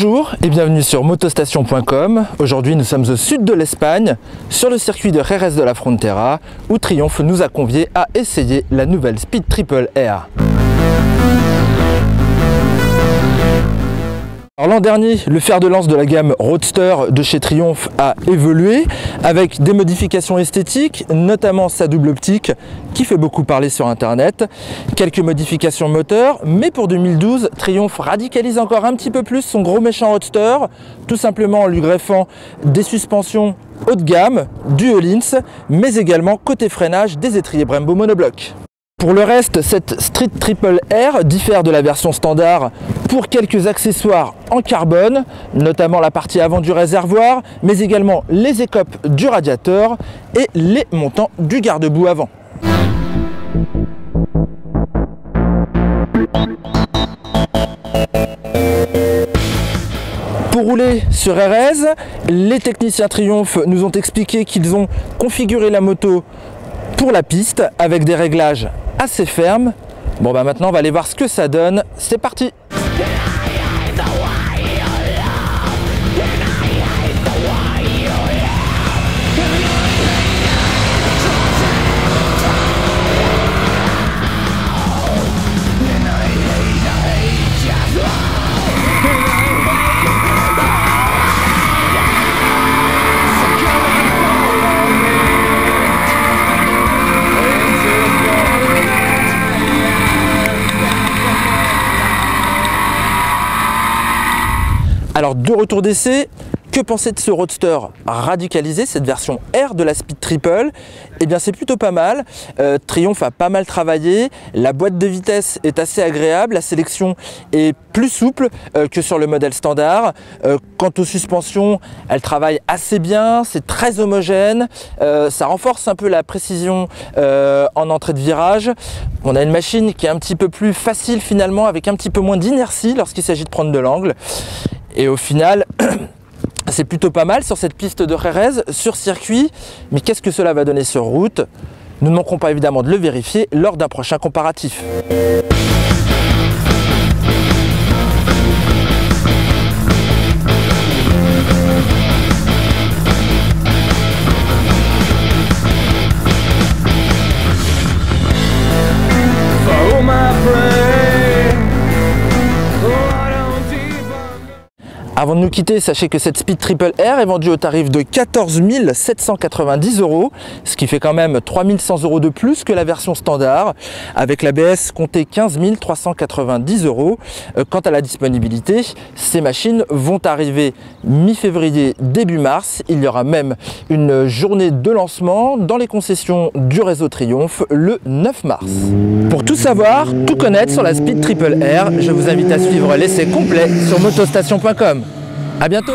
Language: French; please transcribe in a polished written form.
Bonjour et bienvenue sur motostation.com. Aujourd'hui nous sommes au sud de l'Espagne, sur le circuit de Jerez de la Frontera, où Triumph nous a conviés à essayer la nouvelle Speed Triple Air. L'an dernier, le fer de lance de la gamme Roadster de chez Triumph a évolué avec des modifications esthétiques, notamment sa double optique qui fait beaucoup parler sur internet, quelques modifications moteurs, mais pour 2012, Triumph radicalise encore un petit peu plus son gros méchant Roadster, tout simplement en lui greffant des suspensions haut de gamme, du Öhlins, mais également côté freinage des étriers Brembo monobloc. Pour le reste, cette Street Triple Air diffère de la version standard pour quelques accessoires en carbone, notamment la partie avant du réservoir, mais également les écopes du radiateur et les montants du garde-boue avant. Pour rouler sur Jerez, les techniciens Triumph nous ont expliqué qu'ils ont configuré la moto pour la piste avec des réglages assez fermes. Bon bah maintenant on va aller voir ce que ça donne, c'est parti! Alors de retour d'essai, que penser de ce Roadster radicalisé, cette version R de la Speed Triple? Eh bien c'est plutôt pas mal, Triumph a pas mal travaillé, la boîte de vitesse est assez agréable, la sélection est plus souple que sur le modèle standard. Quant aux suspensions, elles travaillent assez bien, c'est très homogène, ça renforce un peu la précision en entrée de virage. On a une machine qui est un petit peu plus facile finalement, avec un petit peu moins d'inertie lorsqu'il s'agit de prendre de l'angle. Et au final, c'est plutôt pas mal sur cette piste de Jerez, sur circuit. Mais qu'est-ce que cela va donner sur route? Nous ne manquerons pas évidemment de le vérifier lors d'un prochain comparatif. Avant de nous quitter, sachez que cette Speed Triple Air est vendue au tarif de 14 790 €, ce qui fait quand même 3 100 € de plus que la version standard. Avec l'ABS, comptez 15 390 €. Quant à la disponibilité, ces machines vont arriver mi-février, début mars. Il y aura même une journée de lancement dans les concessions du réseau Triumph le 9 mars. Pour tout savoir, tout connaître sur la Speed Triple Air, je vous invite à suivre l'essai complet sur motostation.com. À bientôt!